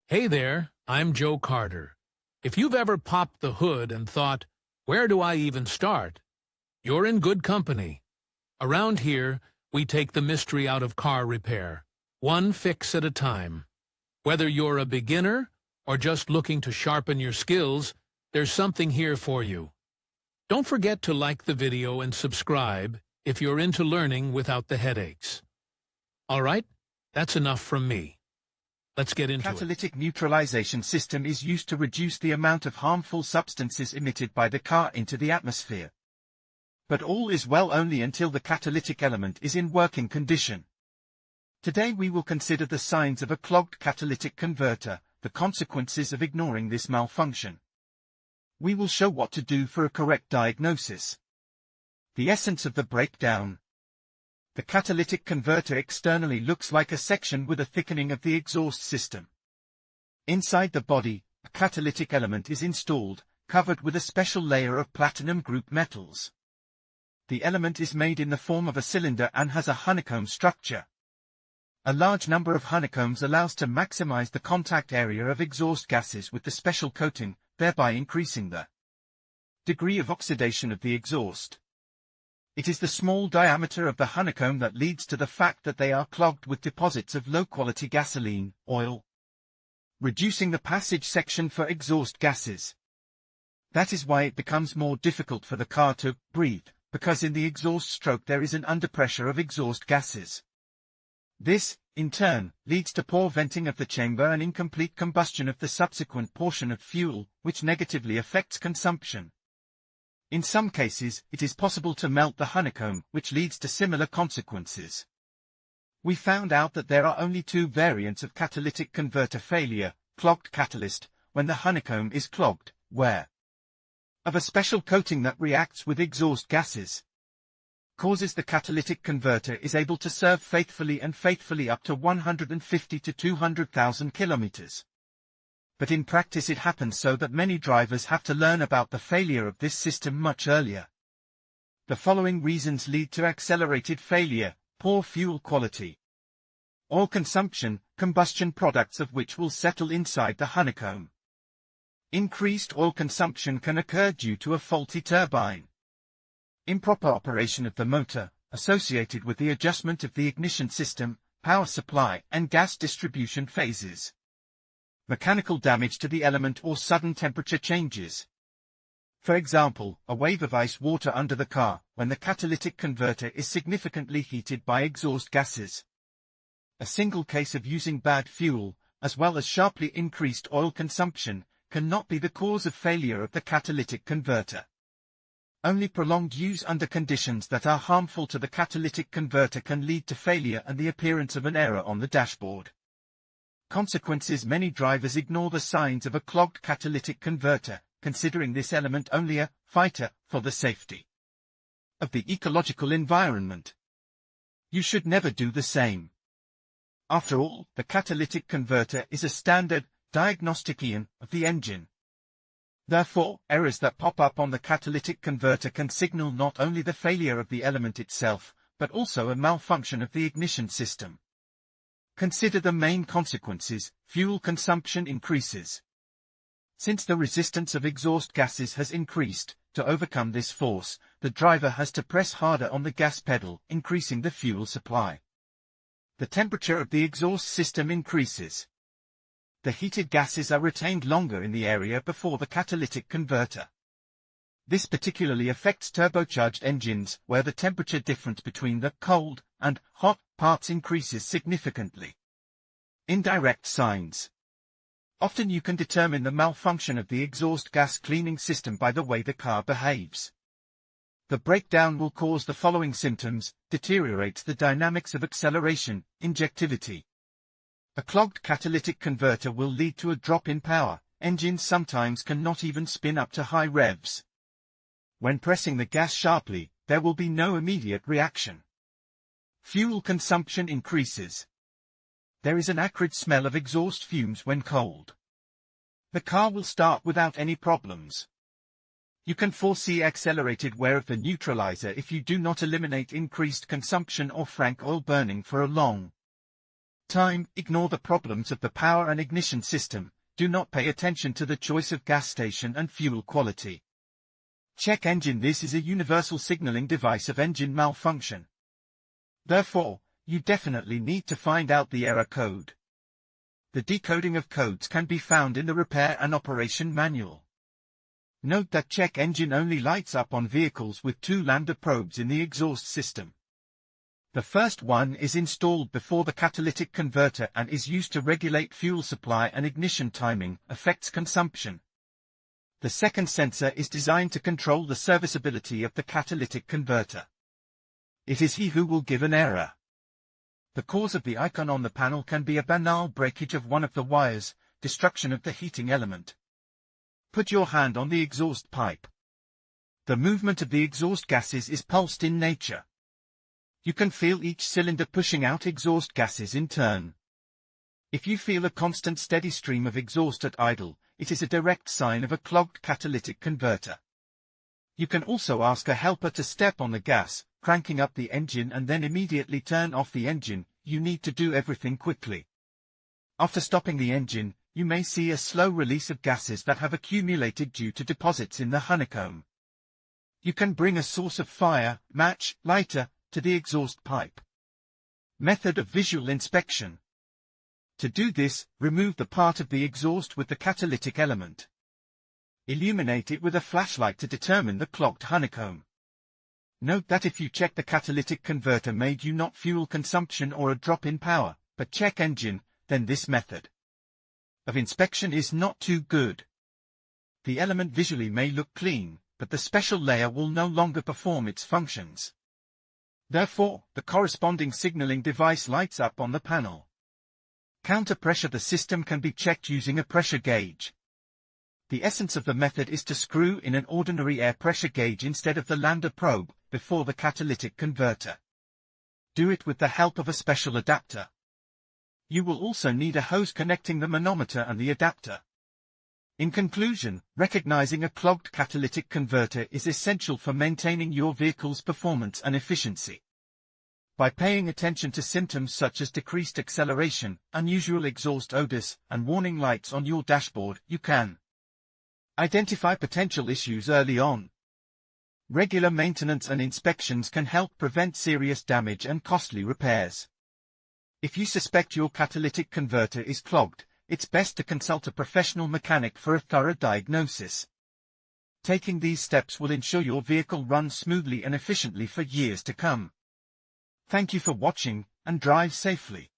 Hey there, I'm Joe Carter. If you've ever popped the hood and thought, where do I even start? You're in good company. Around here, we take the mystery out of car repair, one fix at a time. Whether you're a beginner or just looking to sharpen your skills, there's something here for you. Don't forget to like the video and subscribe if you're into learning without the headaches. All right, that's enough from me. Let's get into it. Catalytic neutralization system is used to reduce the amount of harmful substances emitted by the car into the atmosphere. But all is well only until the catalytic element is in working condition. Today we will consider the signs of a clogged catalytic converter, the consequences of ignoring this malfunction. We will show what to do for a correct diagnosis. The essence of the breakdown. The catalytic converter externally looks like a section with a thickening of the exhaust system. Inside the body, a catalytic element is installed, covered with a special layer of platinum group metals. The element is made in the form of a cylinder and has a honeycomb structure. A large number of honeycombs allows to maximize the contact area of exhaust gases with the special coating, thereby increasing the degree of oxidation of the exhaust. It is the small diameter of the honeycomb that leads to the fact that they are clogged with deposits of low-quality gasoline, oil, reducing the passage section for exhaust gases. That is why it becomes more difficult for the car to breathe, because in the exhaust stroke there is an underpressure of exhaust gases. This, in turn, leads to poor venting of the chamber and incomplete combustion of the subsequent portion of fuel, which negatively affects consumption. In some cases, it is possible to melt the honeycomb, which leads to similar consequences. We found out that there are only two variants of catalytic converter failure: clogged catalyst, when the honeycomb is clogged, where of a special coating that reacts with exhaust gases causes the catalytic converter is able to serve faithfully up to 150 to 200,000 kilometers. But in practice it happens so that many drivers have to learn about the failure of this system much earlier. The following reasons lead to accelerated failure: poor fuel quality, oil consumption, combustion products of which will settle inside the honeycomb. Increased oil consumption can occur due to a faulty turbine, improper operation of the motor, associated with the adjustment of the ignition system, power supply, and gas distribution phases. Mechanical damage to the element or sudden temperature changes. For example, a wave of ice water under the car, when the catalytic converter is significantly heated by exhaust gases. A single case of using bad fuel, as well as sharply increased oil consumption, cannot be the cause of failure of the catalytic converter. Only prolonged use under conditions that are harmful to the catalytic converter can lead to failure and the appearance of an error on the dashboard. Consequences: many drivers ignore the signs of a clogged catalytic converter, considering this element only a fighter for the safety of the ecological environment. You should never do the same. After all, the catalytic converter is a standard diagnostic ion of the engine. Therefore, errors that pop up on the catalytic converter can signal not only the failure of the element itself, but also a malfunction of the ignition system. Consider the main consequences: fuel consumption increases. Since the resistance of exhaust gases has increased, to overcome this force, the driver has to press harder on the gas pedal, increasing the fuel supply. The temperature of the exhaust system increases. The heated gases are retained longer in the area before the catalytic converter. This particularly affects turbocharged engines, where the temperature difference between the cold and hot parts increases significantly. Indirect signs. Often you can determine the malfunction of the exhaust gas cleaning system by the way the car behaves. The breakdown will cause the following symptoms: deteriorates the dynamics of acceleration, injectivity. A clogged catalytic converter will lead to a drop in power. Engines sometimes cannot even spin up to high revs. When pressing the gas sharply, there will be no immediate reaction. Fuel consumption increases. There is an acrid smell of exhaust fumes when cold. The car will start without any problems. You can foresee accelerated wear of the neutralizer if you do not eliminate increased consumption or frank oil burning for a long Time, ignore the problems of the power and ignition system. Do not pay attention to the choice of gas station and fuel quality. Check engine. This is a universal signaling device of engine malfunction. Therefore, you definitely need to find out the error code. The decoding of codes can be found in the repair and operation manual. Note that check engine only lights up on vehicles with 2 lambda probes in the exhaust system. The first one is installed before the catalytic converter and is used to regulate fuel supply and ignition timing, affects consumption. The second sensor is designed to control the serviceability of the catalytic converter. It is he who will give an error. The cause of the icon on the panel can be a banal breakage of one of the wires, destruction of the heating element. Put your hand on the exhaust pipe. The movement of the exhaust gases is pulsed in nature. You can feel each cylinder pushing out exhaust gases in turn. If you feel a constant steady stream of exhaust at idle, it is a direct sign of a clogged catalytic converter. You can also ask a helper to step on the gas, cranking up the engine and then immediately turn off the engine. You need to do everything quickly. After stopping the engine, you may see a slow release of gases that have accumulated due to deposits in the honeycomb. You can bring a source of fire, match, lighter, to the exhaust pipe. Method of visual inspection. To do this, remove the part of the exhaust with the catalytic element. Illuminate it with a flashlight to determine the clogged honeycomb. Note that if you check the catalytic converter made you not fuel consumption or a drop in power, but check engine, then this method of inspection is not too good. The element visually may look clean, but the special layer will no longer perform its functions. Therefore, the corresponding signaling device lights up on the panel. Counter pressure. The system can be checked using a pressure gauge. The essence of the method is to screw in an ordinary air pressure gauge instead of the lambda probe, before the catalytic converter. Do it with the help of a special adapter. You will also need a hose connecting the manometer and the adapter. In conclusion, recognizing a clogged catalytic converter is essential for maintaining your vehicle's performance and efficiency. By paying attention to symptoms such as decreased acceleration, unusual exhaust odors, and warning lights on your dashboard, you can identify potential issues early on. Regular maintenance and inspections can help prevent serious damage and costly repairs. If you suspect your catalytic converter is clogged, it's best to consult a professional mechanic for a thorough diagnosis. Taking these steps will ensure your vehicle runs smoothly and efficiently for years to come. Thank you for watching, and drive safely.